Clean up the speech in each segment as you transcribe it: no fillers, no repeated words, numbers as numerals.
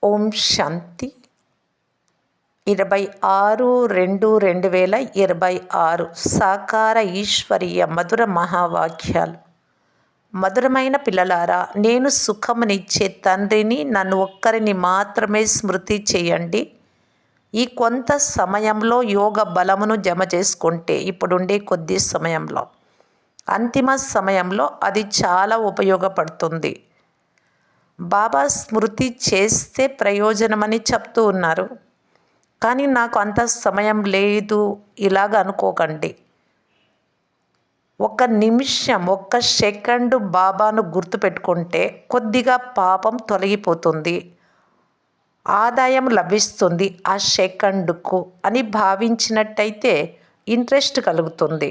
ఓం శాంతి 26/2/2026 సాకార ఈశ్వరీయ మధుర మహావాక్యాలు. మధురమైన పిల్లలారా, నేను సుఖమునిచ్చే తండ్రిని, నన్ను ఒక్కరిని మాత్రమే స్మృతి చేయండి. ఈ కొంత సమయంలో యోగ బలమును జమ చేసుకుంటే, ఇప్పుడుండే కొద్ది సమయంలో, అంతిమ సమయంలో అది చాలా ఉపయోగపడుతుంది. బాబా స్మృతి చేస్తే ప్రయోజనమని చెప్తూ ఉన్నారు. కానీ నాకు అంత సమయం లేదు ఇలాగ అనుకోకండి. ఒక నిమిషం, ఒక్క సెకండు బాబాను గుర్తుపెట్టుకుంటే కొద్దిగా పాపం తొలగిపోతుంది, ఆదాయం లభిస్తుంది ఆ సెకండుకు అని భావించినట్టయితే ఇంట్రెస్ట్ కలుగుతుంది.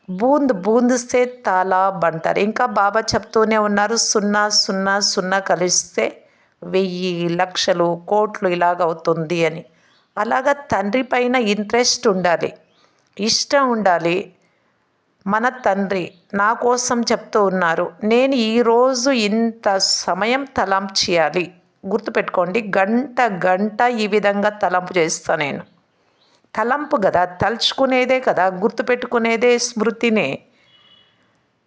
బూంద్ బూంద్ సే తాలాబ్ అంటారు. ఇంకా బాబా చెప్తూనే ఉన్నారు, 000 కలిస్తే 1000 లక్షలు కోట్లు ఇలాగవుతుంది అని. అలాగా తండ్రి పైన ఇంట్రెస్ట్ ఉండాలి, ఇష్టం ఉండాలి. మన తండ్రి నా కోసం చెప్తూ ఉన్నారు, నేను ఈరోజు ఇంత సమయం తలంపు చేయాలి. గుర్తుపెట్టుకోండి, గంట ఈ విధంగా తలంపు చేస్తా. నేను తలంపు కదా, తలుచుకునేదే కదా, గుర్తుపెట్టుకునేదే స్మృతినే.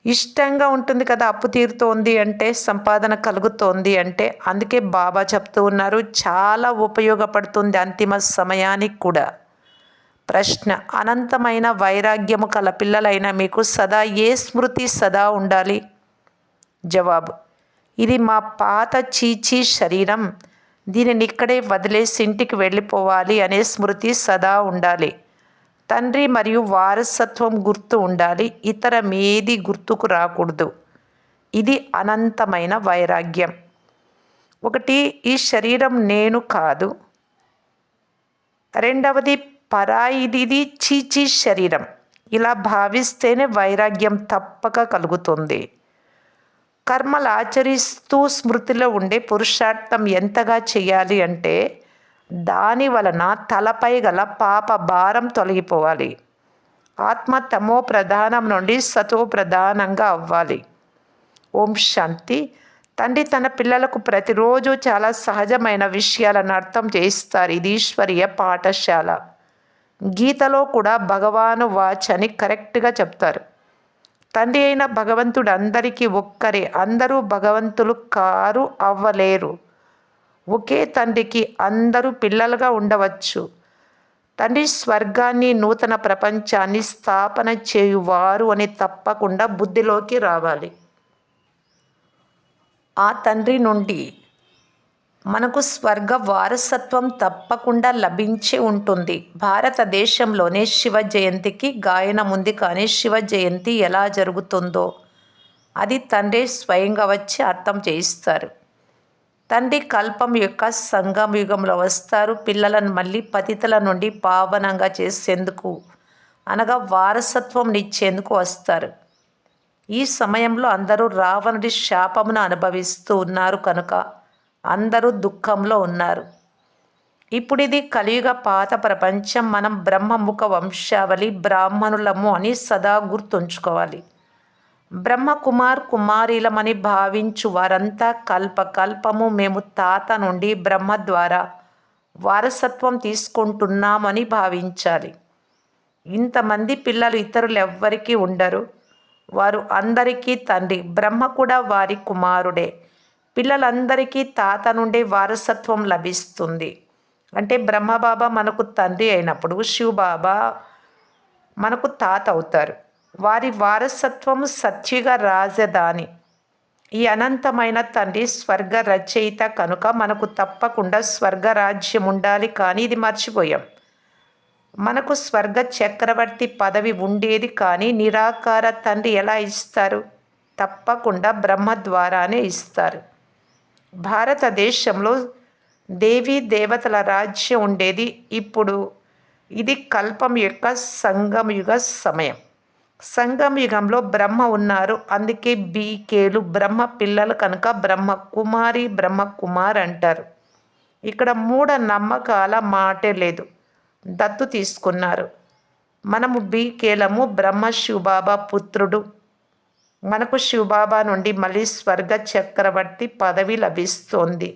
ఇష్టంగా ఉంటుంది కదా, అప్పు తీరుతోంది అంటే, సంపాదన కలుగుతోంది అంటే. అందుకే బాబా చెప్తూ ఉన్నారు, చాలా ఉపయోగపడుతుంది అంతిమ సమయానికి కూడా. ప్రశ్న: అనంతమైన వైరాగ్యము కల పిల్లలైన మీకు సదా ఏ స్మృతి సదా ఉండాలి? జవాబు: ఇది మా పాత చీచీ శరీరం, దీనిని ఇక్కడే వదిలేసి ఇంటికి వెళ్ళిపోవాలి అనే స్మృతి సదా ఉండాలి. తండ్రి మరియు వారసత్వం గుర్తు ఉండాలి, ఇతరమేది గుర్తుకు రాకూడదు. ఇది అనంతమైన వైరాగ్యం. ఒకటి, ఈ శరీరం నేను కాదు. రెండవది, పరాయిది చీచీ శరీరం. ఇలా భావిస్తేనే వైరాగ్యం తప్పక కలుగుతుంది. కర్మలు ఆచరిస్తూ స్మృతిలో ఉండే పురుషార్థం ఎంతగా చేయాలి అంటే, దాని వలన తలపై గల పాప భారం తొలగిపోవాలి. ఆత్మ తమో ప్రధానం నుండి సతో ప్రధానంగా అవ్వాలి. ఓం శాంతి. తండ్రి తన పిల్లలకు ప్రతిరోజు చాలా సహజమైన విషయాలను అర్థం చేస్తారు. ఇది ఈశ్వరీయ పాఠశాల. గీతలో కూడా భగవాను వాచ్ అని కరెక్ట్గా చెప్తారు. తండ్రి అయిన భగవంతుడు అందరికీ ఒక్కరే. అందరూ భగవంతులు కారు, అవ్వలేరు. ఒకే తండ్రికి అందరూ పిల్లలుగా ఉండవచ్చు. తండ్రి స్వర్గాన్ని, నూతన ప్రపంచాన్ని స్థాపన చేయువారు అని తప్పకుండా బుద్ధిలోకి రావాలి. ఆ తండ్రి నుండి మనకు స్వర్గ వారసత్వం తప్పకుండా లభించి ఉంటుంది. భారతదేశంలోనే శివ జయంతికి గాయనం ఉంది. కానీ శివ జయంతి ఎలా జరుగుతుందో అది తండ్రి స్వయంగా వచ్చి అర్థం చేయిస్తారు. తండ్రి కల్పం యొక్క సంగమ యుగంలో వస్తారు. పిల్లలను మళ్ళీ పతితుల నుండి పావనంగా చేసేందుకు, అనగా వారసత్వం ఇచ్చేందుకు వస్తారు. ఈ సమయంలో అందరూ రావణుడి శాపమును అనుభవిస్తూ ఉన్నారు కనుక అందరూ దుఃఖంలో ఉన్నారు. ఇప్పుడు ఇది కలియుగ పాత ప్రపంచం. మనం బ్రహ్మముఖ వంశావళి బ్రాహ్మణులము అని సదా గుర్తుంచుకోవాలి. బ్రహ్మకుమార్ కుమారీలమని భావించు వారంతా కల్పకల్పము మేము తాత నుండి బ్రహ్మ ద్వారా వారసత్వం తీసుకుంటున్నామని భావించాలి. ఇంతమంది పిల్లలు ఇతరులు ఎవ్వరికీ ఉండరు. వారు అందరికీ తండ్రి. బ్రహ్మ కూడా వారి కుమారుడే. పిల్లలందరికీ తాత నుండి వారసత్వం లభిస్తుంది. అంటే బ్రహ్మబాబా మనకు తండ్రి అయినప్పుడు శివబాబా మనకు తాత అవుతారు. వారి వారసత్వం సత్యుగ రాజధాని. ఈ అనంతమైన తండ్రి స్వర్గ రచయిత కనుక మనకు తప్పకుండా స్వర్గరాజ్యం ఉండాలి. కానీ ఇది మర్చిపోయాం. మనకు స్వర్గ చక్రవర్తి పదవి ఉండేది. కానీ నిరాకార తండ్రి ఎలా ఇస్తారు? తప్పకుండా బ్రహ్మ ద్వారానే ఇస్తారు. భారతదేశంలో దేవీ దేవతల రాజ్యం ఉండేది. ఇప్పుడు ఇది కల్పం యొక్క సంగమయుగ సమయం. సంగమయుగంలో బ్రహ్మ ఉన్నారు. అందుకే బీకేలు బ్రహ్మ పిల్లలు కనుక బ్రహ్మ కుమారి, బ్రహ్మ కుమార్ అంటారు. ఇక్కడ మూఢ నమ్మకాల మాటే లేదు. దత్తు తీసుకున్నారు. మనము బీకేలము. బ్రహ్మ శివబాబా పుత్రుడు. మనకు శివబాబా నుండి మళ్ళీ స్వర్గ చక్రవర్తి పదవి లభిస్తోంది.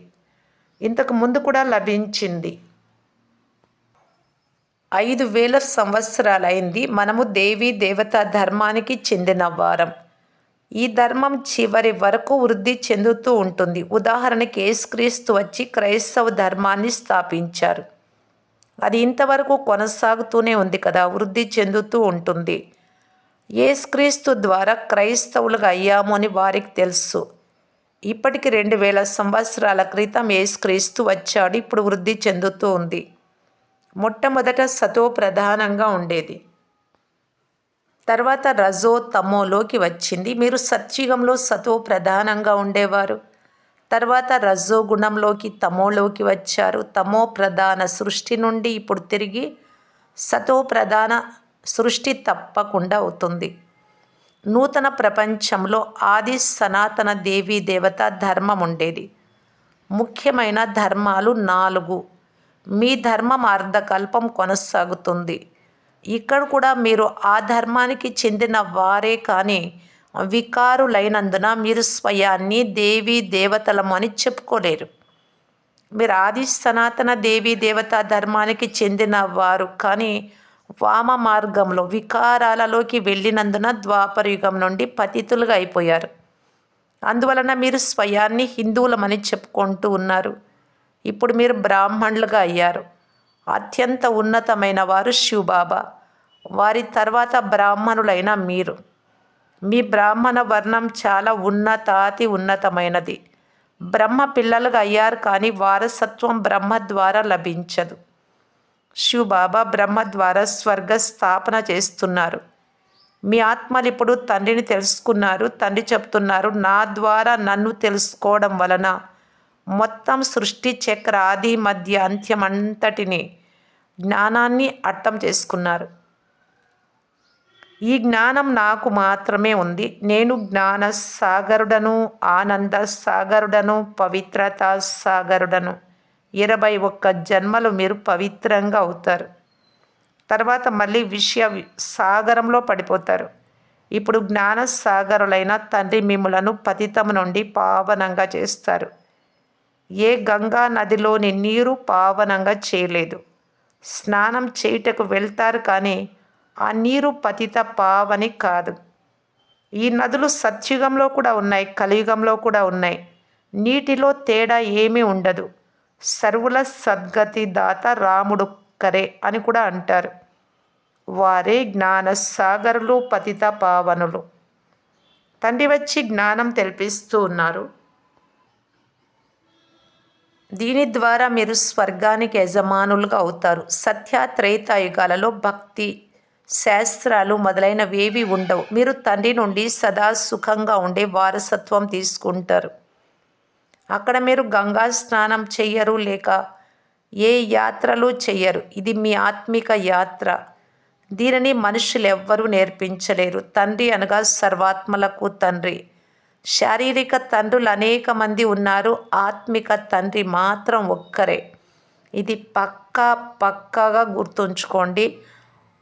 ఇంతకు ముందు కూడా లభించింది. 5,000 సంవత్సరాలైంది మనము దేవీ దేవతా ధర్మానికి చెందిన వారం. ఈ ధర్మం చివరి వరకు వృద్ధి చెందుతూ ఉంటుంది. ఉదాహరణకి యేసుక్రీస్తు వచ్చి క్రైస్తవ ధర్మాన్ని స్థాపించారు. అది ఇంతవరకు కొనసాగుతూనే ఉంది కదా, వృద్ధి చెందుతూ ఉంటుంది. యేసుక్రీస్తు ద్వారా క్రైస్తవులుగా అయ్యాము అని వారికి తెలుసు. ఇప్పటికి 2,000 సంవత్సరాల క్రితం యేసుక్రీస్తు వచ్చాడు. ఇప్పుడు వృద్ధి చెందుతూ ఉంది. మొట్టమొదట సతో ప్రధానంగా ఉండేది. తర్వాత రజో తమోలోకి వచ్చింది. మీరు సత్యుగంలో సతో ప్రధానంగా ఉండేవారు. తర్వాత రజో గుణంలోకి తమోలోకి వచ్చారు. తమో ప్రధాన సృష్టి నుండి ఇప్పుడు తిరిగి సతో ప్రధాన సృష్టి తప్పకుండా అవుతుంది. నూతన ప్రపంచంలో ఆది సనాతన దేవీ దేవత ధర్మం ఉండేది. ముఖ్యమైన ధర్మాలు 4. మీ ధర్మం అర్ధకల్పం కొనసాగుతుంది. ఇక్కడ కూడా మీరు ఆ ధర్మానికి చెందిన వారే కానీ వికారులైనందున మీరు స్వయాన్ని దేవీ దేవతలము అని చెప్పుకోలేరు. మీరు ఆది సనాతన దేవీ దేవతా ధర్మానికి చెందిన వారు కానీ వామ మార్గంలో వికారాలలోకి వెళ్ళినందున ద్వాపరయుగం నుండి పతితులుగా అయిపోయారు. అందువలన మీరు స్వయాన్ని హిందువులమని చెప్పుకుంటూ ఉన్నారు. ఇప్పుడు మీరు బ్రాహ్మణులుగా అయ్యారు. అత్యంత ఉన్నతమైన వారు శివబాబా. వారి తర్వాత బ్రాహ్మణులైన మీరు. మీ బ్రాహ్మణ వర్ణం చాలా ఉన్నతాతి ఉన్నతమైనది. బ్రహ్మ పిల్లలుగా అయ్యారు కానీ వారసత్వం బ్రహ్మ ద్వారా లభించదు. శివబాబా బ్రహ్మ ద్వారా స్వర్గ స్థాపన చేస్తున్నారు. మీ ఆత్మలు ఇప్పుడు తండ్రిని తెలుసుకున్నారు. తండ్రి చెప్తున్నారు, నా ద్వారా నన్ను తెలుసుకోవడం వలన మొత్తం సృష్టి చక్ర ఆది మధ్య అంత్యం అంతటిని జ్ఞానాన్ని అర్థం చేసుకున్నారు. ఈ జ్ఞానం నాకు మాత్రమే ఉంది. నేను జ్ఞాన సాగరుడను, ఆనంద సాగరుడను, పవిత్రత సాగరుడను. 21 జన్మలు మీరు పవిత్రంగా అవుతారు. తర్వాత మళ్ళీ విషయ సాగరంలో పడిపోతారు. ఇప్పుడు జ్ఞాన సాగరులైన తండ్రి మిమ్ములను పతితము నుండి పావనంగా చేస్తారు. ఏ గంగా నదిలోని నీరు పావనంగా చేయలేదు. స్నానం చేయుటకు వెళ్తారు కానీ ఆ నీరు పతిత పావని కాదు. ఈ నదులు సత్యుగంలో కూడా ఉన్నాయి, కలియుగంలో కూడా ఉన్నాయి. నీటిలో తేడా ఏమీ ఉండదు. సర్వుల సద్గతి దాత రాముడొక్కరే అని కూడా అంటారు. వారే జ్ఞాన సాగరులు, పతిత పావనులు. తండ్రి వచ్చి జ్ఞానం తెలిపిస్తూ ఉన్నారు. దీని ద్వారా మీరు స్వర్గానికి యజమానులుగా అవుతారు. సత్య త్రేతాయుగాలలో భక్తి శాస్త్రాలు మొదలైనవేవి ఉండవు. మీరు తండ్రి నుండి సదా సుఖంగా ఉండే వారసత్వం తీసుకుంటారు. అక్కడ మీరు గంగా స్నానం చెయ్యరు, లేక ఏ యాత్రలు చెయ్యరు. ఇది మీ ఆత్మిక యాత్ర. దీనిని మనుషులు ఎవ్వరూ నేర్పించలేరు. తండ్రి అనగా సర్వాత్మలకు తండ్రి. శారీరక తండ్రులు అనేక మంది ఉన్నారు, ఆత్మిక తండ్రి మాత్రం ఒక్కరే. ఇది పక్కాగా గుర్తుంచుకోండి.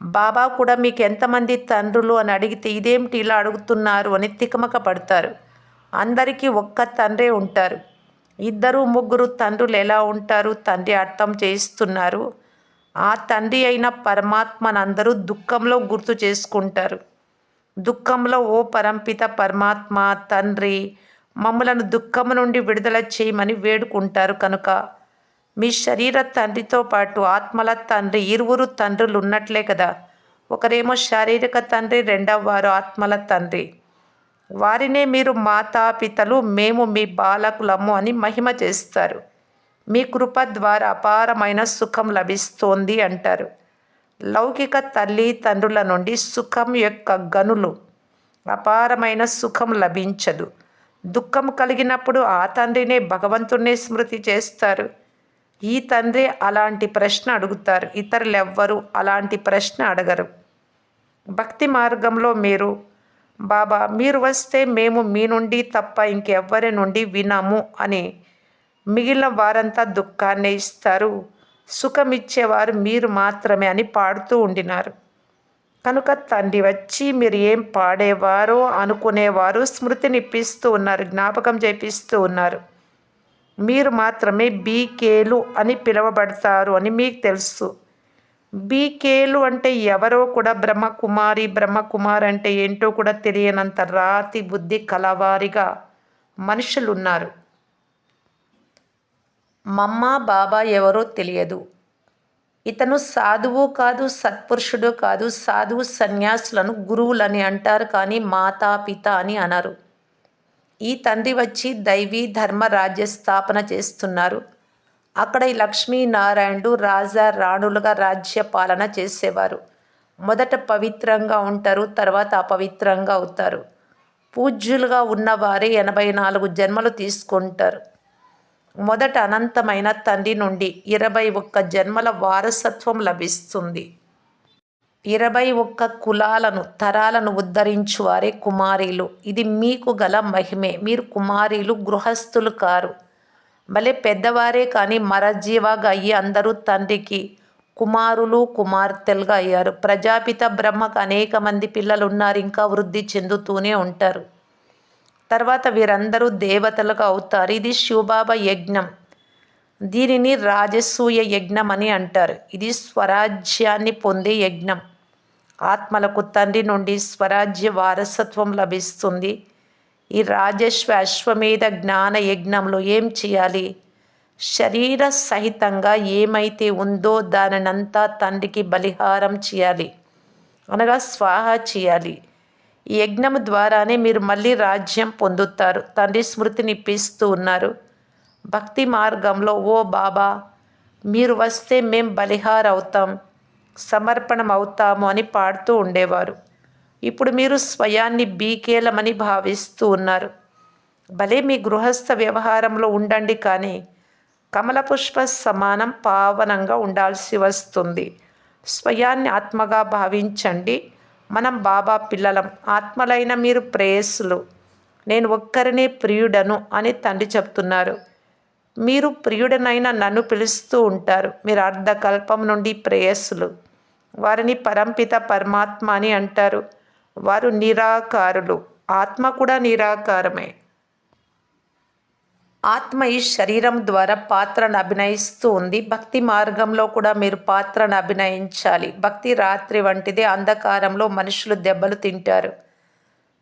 బాబా కూడా మీకు ఎంతమంది తండ్రులు అని అడిగితే ఇదేమిటి ఇలా అడుగుతున్నారు అని తికమక పడతారు. అందరికీ ఒక్క తండ్రే ఉంటారు. 2, 3 తండ్రులు ఎలా ఉంటారు? తండ్రి అర్థం చేయిస్తున్నారు. ఆ తండ్రి అయిన పరమాత్మను అందరూ దుఃఖంలో గుర్తు చేసుకుంటారు. దుఃఖంలో ఓ పరంపిత పరమాత్మ తండ్రి మమ్మలను దుఃఖం నుండి విడుదల చేయమని వేడుకుంటారు. కనుక మీ శరీర తండ్రితో పాటు ఆత్మల తండ్రి 2 తండ్రులు ఉన్నట్లే కదా. ఒకరేమో శారీరక తండ్రి, రెండవ వారు ఆత్మల తండ్రి. వారినే మీరు మాతాపితలు, మేము మీ బాలకులము అని మహిమ చేస్తారు. మీ కృప ద్వారా అపారమైన సుఖం లభిస్తోంది అంటారు. లౌకిక తల్లి తండ్రుల నుండి సుఖం యొక్క గనులు అపారమైన సుఖం లభించదు. దుఃఖం కలిగినప్పుడు ఆ తండ్రినే భగవంతుణ్ణే స్మృతి చేస్తారు. ఈ తండ్రి అలాంటి ప్రశ్న అడుగుతారు. ఇతరులెవ్వరూ అలాంటి ప్రశ్న అడగరు. భక్తి మార్గంలో మీరు బాబా మీరు వస్తే మేము మీ నుండి తప్ప ఇంకెవ్వరి నుండి వినము అని మిగిలిన వారంతా దుఃఖాన్నే ఇస్తారు. సుఖమిచ్చేవారు మీరు మాత్రమే అని పాడుతూ ఉండినారు. కనుక తండ్రి వచ్చి మీరు ఏం పాడేవారో అనుకునేవారు స్మృతినిప్పిస్తూ ఉన్నారు, జ్ఞాపకం చేపిస్తూ ఉన్నారు. మీరు మాత్రమే బీకేలు అని పిలువబడతారు అని మీకు తెలుసు. బీకేలు అంటే ఎవరో కూడా బ్రహ్మకుమారి అంటే ఏంటో కూడా తెలియనంత రాతి బుద్ధి కలవారిగా మనుషులున్నారు. మమ్మ బాబా ఎవరో తెలియదు. ఇతను సాధువు కాదు, సత్పురుషుడు కాదు. సాధువు సన్యాసులను గురువులని అంటారు కానీ మాతాపిత అని అనరు. ఈ తండ్రి వచ్చి దైవీ ధర్మ రాజ్య స్థాపన చేస్తున్నారు. అక్కడ ఈ లక్ష్మీనారాయణుడు రాజా రాణులుగా రాజ్య పాలన చేసేవారు. మొదట పవిత్రంగా ఉంటారు, తర్వాత అపవిత్రంగా అవుతారు. పూజ్యులుగా ఉన్నవారే 84 జన్మలు తీసుకుంటారు. మొదట అనంతమైన తండ్రి నుండి 21 జన్మల వారసత్వం లభిస్తుంది. 21 కులాలను తరాలను ఉద్ధరించువారే కుమారీలు. ఇది మీకు గల మహిమే. మీరు కుమారీలు, గృహస్థులు కారు. భలే పెద్దవారే కానీ మరజీవాగా అయ్యి అందరూ తండ్రికి కుమారులు కుమార్తెలుగా అయ్యారు. ప్రజాపిత బ్రహ్మకు అనేక మంది పిల్లలు ఉన్నారు, ఇంకా వృద్ధి చెందుతూనే ఉంటారు. తర్వాత వీరందరూ దేవతలుగా అవుతారు. ఇది శివబాబా యజ్ఞం. దీనిని రాజసూయ యజ్ఞం అని అంటారు. ఇది స్వరాజ్యాన్ని పొందే యజ్ఞం. ఆత్మలకు తండ్రి నుండి స్వరాజ్య వారసత్వం లభిస్తుంది. ఈ రాజశ్వ అశ్వమేధ జ్ఞాన యజ్ఞంలో ఏం చేయాలి? శరీర సహితంగా ఏమైతే ఉందో దానినంతా తండ్రికి బలిహారం చేయాలి, అనగా స్వాహ చేయాలి. ఈ యజ్ఞం ద్వారానే మీరు మళ్ళీ రాజ్యం పొందుతారు. తండ్రి స్మృతిని ఇప్పిస్తూ ఉన్నారు. భక్తి మార్గంలో ఓ బాబా, మీరు వస్తే మేం బలిహార్ అవుతాం, సమర్పణం అవుతాము అని పాడుతూ ఉండేవారు. ఇప్పుడు మీరు స్వయాన్ని బీకేలమని భావిస్తూ ఉన్నారు. భలే మీ గృహస్థ వ్యవహారంలో ఉండండి, కానీ కమలపుష్ప సమానం పావనంగా ఉండాల్సి వస్తుంది. స్వయాన్ని ఆత్మగా భావించండి. మనం బాబా పిల్లలం. ఆత్మలైన మీరు ప్రేయస్సులు. నేను ఒక్కరినే ప్రియుడను అని తండ్రి చెప్తున్నారు. మీరు ప్రియుడనైన నన్ను పిలుస్తూ ఉంటారు. మీరు అర్ధకల్పం నుండి ప్రేయస్సులు. వారిని పరంపిత పరమాత్మ అని అంటారు. వారు నిరాకారులు. ఆత్మ కూడా నిరాకారమే. ఆత్మ ఈ శరీరం ద్వారా పాత్రను అభినయిస్తూ ఉంది. భక్తి మార్గంలో కూడా మీరు పాత్రను అభినయించాలి. భక్తి రాత్రి వంటిదే. అంధకారంలో మనుషులు దెబ్బలు తింటారు.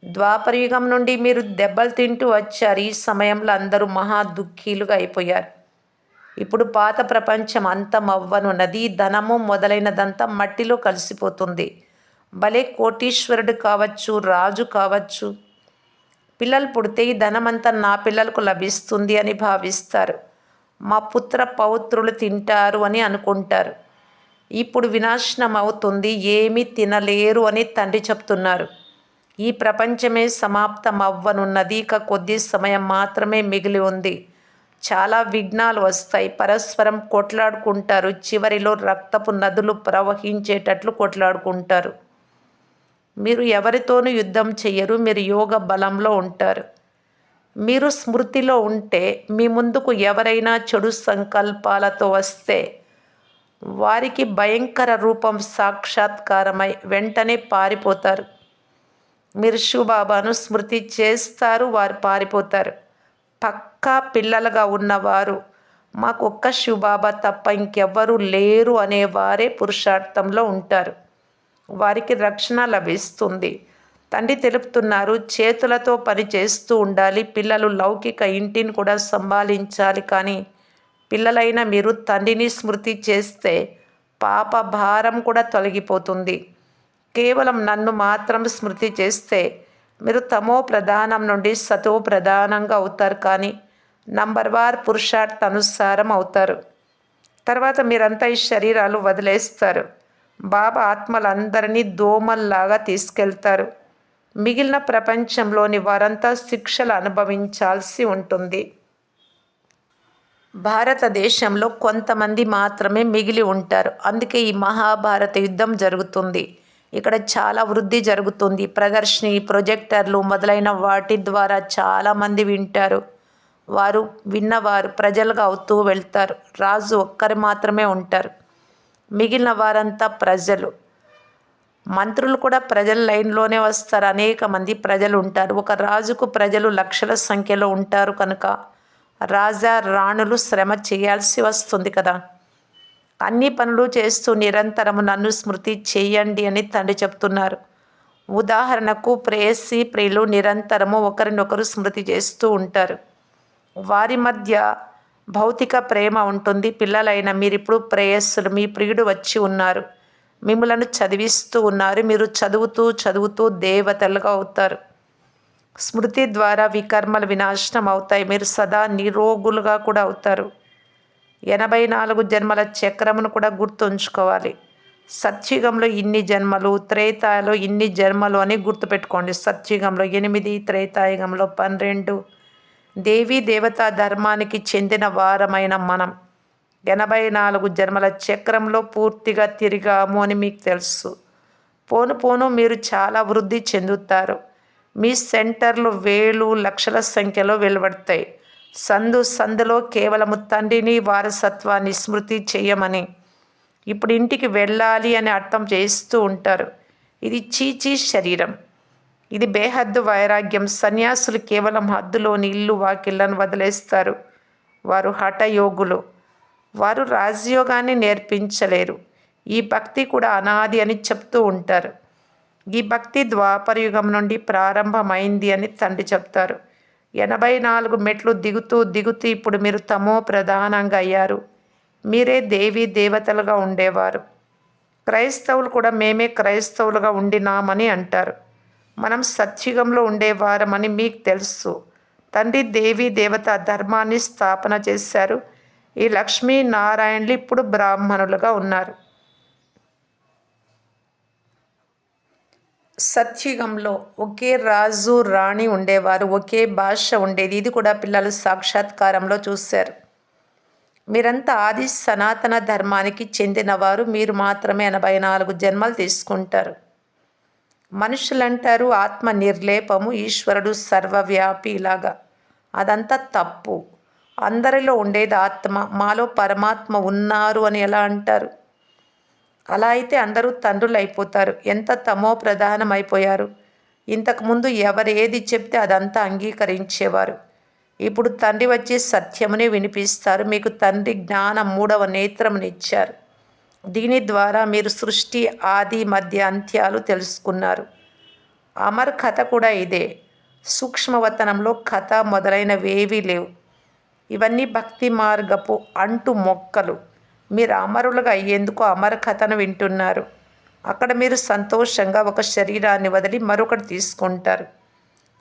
ద్వాపరయుగం నుండి మీరు దెబ్బలు తింటూ వచ్చారు. ఈ సమయంలో అందరూ మహా దుఃఖీలుగా అయిపోయారు. ఇప్పుడు పాత ప్రపంచం అంతమవ్వనున్నది. ధనము మొదలైనదంతా మట్టిలో కలిసిపోతుంది. భలే కోటీశ్వరుడు కావచ్చు, రాజు కావచ్చు, పిల్లలు పుడితే ఈ ధనమంతా నా పిల్లలకు లభిస్తుంది అని భావిస్తారు. మా పుత్ర పౌత్రులు తింటారు అని అనుకుంటారు. ఇప్పుడు వినాశనం అవుతుంది, ఏమీ తినలేరు అని తండ్రి చెప్తున్నారు. ఈ ప్రపంచమే సమాప్తం అవ్వనున్నది. ఇక కొద్ది సమయం మాత్రమే మిగిలి ఉంది. చాలా విఘ్నాలు వస్తాయి. పరస్పరం కొట్లాడుకుంటారు. చివరిలో రక్తపు నదులు ప్రవహించేటట్లు కొట్లాడుకుంటారు. మీరు ఎవరితోనూ యుద్ధం చెయ్యరు. మీరు యోగ బలంలో ఉంటారు. మీరు స్మృతిలో ఉంటే మీ ముందుకు ఎవరైనా చెడు సంకల్పాలతో వస్తే వారికి భయంకర రూపం సాక్షాత్కారమై వెంటనే పారిపోతారు. మీరు శివబాబాను స్మృతి చేస్తారు, వారు పారిపోతారు. పక్కా పిల్లలుగా ఉన్నవారు మాకు ఒక్క శివబాబా తప్ప ఇంకెవ్వరూ లేరు అనేవారే పురుషార్థంలో ఉంటారు. వారికి రక్షణ లభిస్తుంది. తండ్రి తెలుపుతున్నారు, చేతులతో పని చేస్తూ ఉండాలి. పిల్లలు లౌకిక ఇంటిని కూడా సంభాళించాలి. కానీ పిల్లలైన మీరు తండ్రిని స్మృతి చేస్తే పాప భారం కూడా తొలగిపోతుంది. కేవలం నన్ను మాత్రం స్మృతి చేస్తే మీరు తమో ప్రధానం నుండి సతో ప్రధానంగా అవుతారు. కానీ నంబర్వార్ పురుషార్థ అనుసారం అవుతారు. తర్వాత మీరంతా ఈ శరీరాలు వదిలేస్తారు. బాబా ఆత్మలందరినీ దోమల్లాగా తీసుకెళ్తారు. మిగిలిన ప్రపంచంలోని వారంతా శిక్షలు అనుభవించాల్సి ఉంటుంది. భారతదేశంలో కొంతమంది మాత్రమే మిగిలి ఉంటారు. అందుకే ఈ మహాభారత యుద్ధం జరుగుతుంది. ఇక్కడ చాలా వృద్ధి జరుగుతుంది. ప్రదర్శని, ప్రొజెక్టర్లు మొదలైన వాటి ద్వారా చాలామంది వింటారు. వారు విన్నవారు ప్రజలుగా అవుతూ వెళ్తారు. రాజు ఒక్కరు మాత్రమే ఉంటారు. మిగిలిన వారంతా ప్రజలు. మంత్రులు కూడా ప్రజల లైన్లోనే వస్తారు. అనేక మంది ప్రజలు ఉంటారు. ఒక రాజుకు ప్రజలు లక్షల సంఖ్యలో ఉంటారు కనుక రాజా రాణులు శ్రమ చేయాల్సి వస్తుంది కదా. అన్ని పనులు చేస్తూ నిరంతరము నన్ను స్మృతి చేయండి అని తండ్రి చెప్తున్నారు. ఉదాహరణకు ప్రేయసి ప్రియులు నిరంతరము ఒకరినొకరు స్మృతి చేస్తూ ఉంటారు. వారి మధ్య భౌతిక ప్రేమ ఉంటుంది. పిల్లలైన మీరిప్పుడు ప్రేయస్సులు, మీ ప్రియుడు వచ్చి ఉన్నారు, మిమ్మలను చదివిస్తూ ఉన్నారు. మీరు చదువుతూ చదువుతూ దేవతలుగా అవుతారు. స్మృతి ద్వారా వికర్మలు వినాశనం అవుతాయి. మీరు సదా నిరోగులుగా కూడా అవుతారు. 84 జన్మల చక్రమును కూడా గుర్తుంచుకోవాలి. సత్యుగంలో ఇన్ని జన్మలు, త్రేతాలో ఇన్ని జన్మలు అని గుర్తుపెట్టుకోండి. సత్యుగంలో 8, త్రేతాయుగంలో 12. దేవీ దేవతా ధర్మానికి చెందిన వారమైన మనం 84 జన్మల చక్రంలో పూర్తిగా తిరిగాము అని మీకు తెలుసు. పోను పోను మీరు చాలా వృద్ధి చెందుతారు. మీ సెంటర్లు వేలు లక్షల సంఖ్యలో వెలువడతాయి. సందు సందులో కేవలము తండ్రిని వారసత్వాన్ని స్మృతి చేయమని, ఇప్పుడు ఇంటికి వెళ్ళాలి అని అర్థం చేస్తూ ఉంటారు. ఇది చీచీ శరీరం, ఇది బేహద్దు వైరాగ్యం. సన్యాసులు కేవలం హద్దులోని ఇల్లు వాకిళ్లను వదిలేస్తారు. వారు హఠయోగులు. వారు రాజయోగాన్ని నేర్పించలేరు. ఈ భక్తి కూడా అనాది అని చెప్తూ ఉంటారు. ఈ భక్తి ద్వాపరయుగం నుండి ప్రారంభమైంది అని తండ్రి చెప్తారు. 84 మెట్లు దిగుతూ దిగుతూ ఇప్పుడు మీరు తమో ప్రధానంగా అయ్యారు. మీరే దేవీ దేవతలుగా ఉండేవారు. క్రైస్తవులు కూడా మేమే క్రైస్తవులుగా ఉండినామని అంటారు. మనం సత్యుగంలో ఉండేవారమని మీకు తెలుసు. తండ్రి దేవీ దేవత ధర్మాన్ని స్థాపన చేశారు. ఈ లక్ష్మీ నారాయణులు ఇప్పుడు బ్రాహ్మణులుగా ఉన్నారు. సత్యుగంలో ఒకే రాజు రాణి ఉండేవారు. ఒకే భాష ఉండేది. ఇది కూడా పిల్లలు సాక్షాత్కారంలో చూశారు. మీరంతా ఆది సనాతన ధర్మానికి చెందినవారు. మీరు మాత్రమే 84 జన్మలు తీసుకుంటారు. మనుషులంటారు ఆత్మ నిర్లేపము, ఈశ్వరుడు సర్వవ్యాపి. ఇలాగా అదంతా తప్పు. అందరిలో ఉండేది ఆత్మ. మాలో పరమాత్మ ఉన్నారు అని ఎలా అంటారు? అలా అయితే అందరూ తండ్రులు అయిపోతారు. ఎంత తమో ప్రధానం అయిపోయారు. ఇంతకుముందు ఎవరు ఏది చెప్తే అదంతా అంగీకరించేవారు. ఇప్పుడు తండ్రి వచ్చి సత్యమునే వినిపిస్తారు. మీకు తండ్రి జ్ఞానం 3వ నేత్రమునిచ్చారు. దీని ద్వారా మీరు సృష్టి ఆది మధ్య అంత్యాలు తెలుసుకున్నారు. అమర్ కథ కూడా ఇదే. సూక్ష్మవతనంలో కథ మొదలైనవేవీ లేవు. ఇవన్నీ భక్తి మార్గపు అంటు మొక్కలు. మీరు అమరులుగా అయ్యేందుకు అమర కథను వింటున్నారు. అక్కడ మీరు సంతోషంగా ఒక శరీరాన్ని వదిలి మరొకటి తీసుకుంటారు.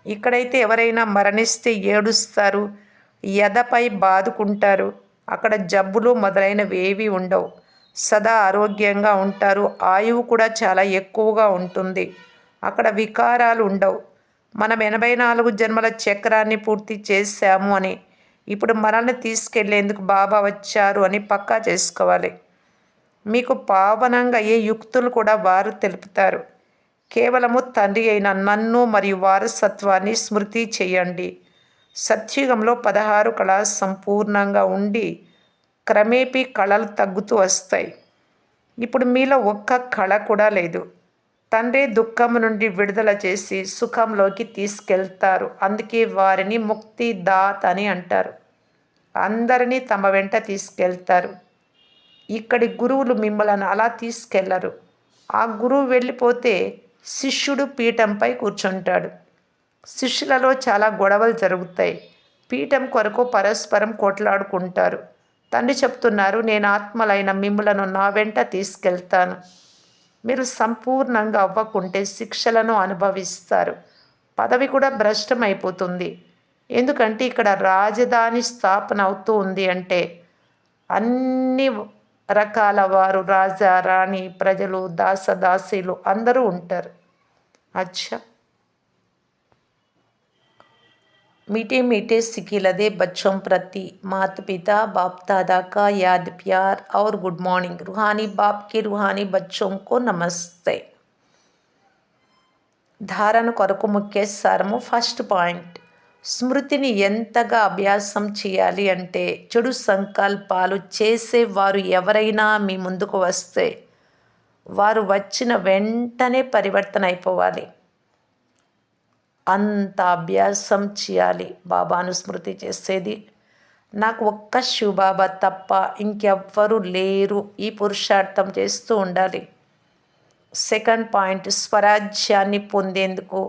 ఇక్కడైతే ఎవరైనా మరణిస్తే ఏడుస్తారు, ఎదపై బాదుకుంటారు. అక్కడ జబ్బులు మొదలైనవి ఏవీ ఉండవు. సదా ఆరోగ్యంగా ఉంటారు. ఆయువు కూడా చాలా ఎక్కువగా ఉంటుంది. అక్కడ వికారాలు ఉండవు. మనం 84 జన్మల చక్రాన్ని పూర్తి చేశాము అని, ఇప్పుడు మనల్ని తీసుకెళ్లేందుకు బాబా వచ్చారు అని పక్కా చేసుకోవాలి. మీకు పావనంగా అయ్యే యుక్తులు కూడా వారు తెలుపుతారు. కేవలము తండ్రి అయిన నన్ను మరియు వారసత్వాన్ని స్మృతి చేయండి. సత్యుగంలో 16 కళలు సంపూర్ణంగా ఉండి క్రమేపీ కళలు తగ్గుతూ వస్తాయి. ఇప్పుడు మీలో ఒక్క కళ కూడా లేదు. తండ్రి దుఃఖం నుండి విడుదల చేసి సుఖంలోకి తీసుకెళ్తారు. అందుకే వారిని ముక్తిదాత అని అంటారు. అందరినీ తమ వెంట తీసుకెళ్తారు. ఇక్కడి గురువులు మిమ్మల్ని అలా తీసుకెళ్లరు. ఆ గురువు వెళ్ళిపోతే శిష్యుడు పీఠంపై కూర్చుంటాడు. శిష్యులలో చాలా గొడవలు జరుగుతాయి. పీఠం కొరకు పరస్పరం కొట్లాడుకుంటారు. తండ్రి చెప్తున్నారు, నేను ఆత్మలైన మిమ్మలను నా వెంట తీసుకెళ్తాను. మీరు సంపూర్ణంగా అవ్వకుంటే శిక్షలను అనుభవిస్తారు. పదవి కూడా భ్రష్టమైపోతుంది. ఎందుకంటే ఇక్కడ రాజధాని స్థాపన అవుతూ ఉంది. అంటే అన్ని రకాల వారు, రాజా రాణి, ప్రజలు, దాసదాసీలు అందరూ ఉంటారు. అచ్చా, मीठे मीठे सिखिलदे बच्चों प्रति माता पिता बाप दादा का याद प्यार और गुड मॉर्निंग. रूहानी बाप के रूहानी बच्चों को नमस्ते. ధారణ కొరకు ముఖ్య సారము. ఫస్ట్ పాయింట్, స్మృతిని ఎంతగా అభ్యాసం చేయాలి అంటే, చెడు సంకల్పాలు చేసేవారు ఎవరైనా మీ ముందుకు వస్తే వారు వచ్చిన వెంటనే పరివర్తన అయిపోవాలి. అంత అభ్యాసం చేయాలి బాబాను స్మృతి చేసేది. నాకు ఒక్క శివబాబా తప్ప ఇంకెవ్వరూ లేరు ఈ పురుషార్థం చేస్తూ ఉండాలి. సెకండ్ పాయింట్, స్వరాజ్యాన్ని పొందేందుకు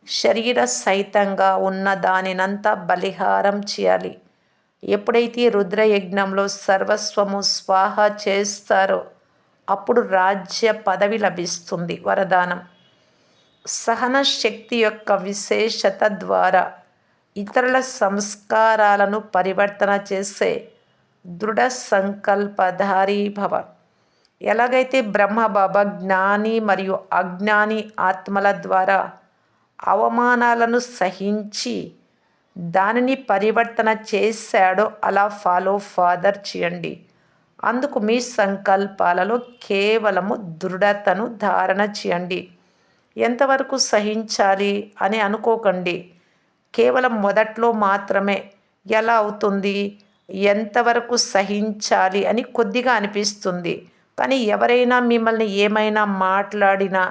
శరీర సహితంగా ఉన్న దానినంతా బలిహారం చేయాలి. ఎప్పుడైతే రుద్రయజ్ఞంలో సర్వస్వము స్వాహ చేస్తారో అప్పుడు రాజ్య పదవి లభిస్తుంది, వరదానం. సహన శక్తి యొక్క విశేషత ద్వారా ఇతరుల సంస్కారాలను పరివర్తన చేసే దృఢ సంకల్పధారీ భవ. ఎలాగైతే బ్రహ్మబాబా జ్ఞాని మరియు అజ్ఞాని ఆత్మల ద్వారా అవమానాలను సహించి దానిని పరివర్తన చేశాడో అలా ఫాలో ఫాదర్ చేయండి. అందుకు మీ సంకల్పాలలో కేవలము దృఢతను ధారణ చేయండి. ఎంతవరకు సహించాలి అని అనుకోకండి. కేవలం మొదట్లో మాత్రమే ఎలా అవుతుంది, ఎంతవరకు సహించాలి అని కొద్దిగా అనిపిస్తుంది. కానీ ఎవరైనా మిమ్మల్ని ఏమైనా మాట్లాడినా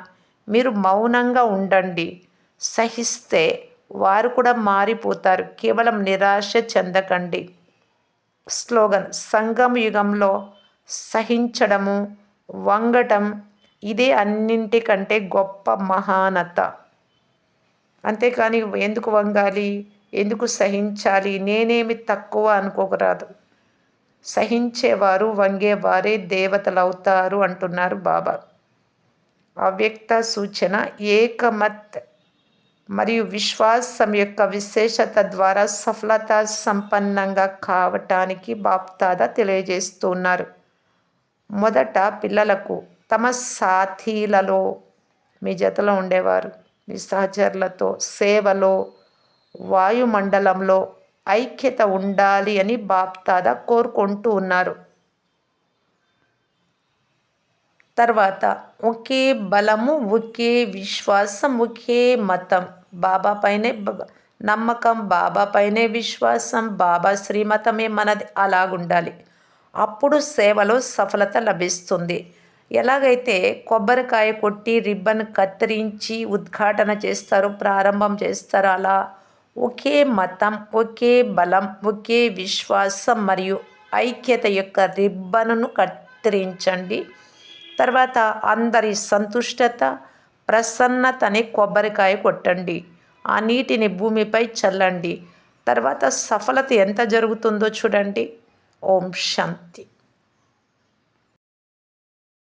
మీరు మౌనంగా ఉండండి. సహిస్తే వారు కూడా మారిపోతారు. కేవలం నిరాశ చెందకండి. స్లోగన్: సంగమ యుగంలో సహించడము, వంగటం ఇదే అన్నింటికంటే గొప్ప మహానత. అంతేకాని ఎందుకు వంగాలి, ఎందుకు సహించాలి, నేనేమి తక్కువ అనుకోకరాదు. సహించేవారు, వంగేవారే దేవతలవుతారు అంటున్నారు బాబా. అవ్యక్త సూచన: ఏకమత్ మరియు విశ్వాసం యొక్క విశేషత ద్వారా సఫలత సంపన్నంగా కావటానికి బాప్దాదా తెలియజేస్తున్నారు. మొదట పిల్లలకు తమ సాథీలలో, మీ జతలో ఉండేవారు, మీ సహచరులతో సేవలో, వాయుమండలంలో ఐక్యత ఉండాలి అని బాప్దాదా కోరుకుంటూ ఉన్నారు. తర్వాత ఒకే బలము, ఒకే విశ్వాసం, ఒకే మతం, బాబా పైనే నమ్మకం, బాబా పైనే విశ్వాసం, బాబా శ్రీమతమే మనది, అలాగుండాలి. అప్పుడు సేవలో సఫలత లభిస్తుంది. ఎలాగైతే కొబ్బరికాయ కొట్టి రిబ్బన్ కత్తిరించి ఉద్ఘాటన చేస్తారో, ప్రారంభం చేస్తారో, అలా ఒకే మతం, ఒకే బలం, ఒకే విశ్వాసం మరియు ఐక్యత యొక్క రిబ్బన్ను కత్తిరించండి. తర్వాత అందరి సంతుష్టత, ప్రసన్నతని కొబ్బరికాయ కొట్టండి. ఆ నీటిని భూమిపై చల్లండి. తర్వాత సఫలత ఎంత జరుగుతుందో చూడండి. ఓం శాంతి.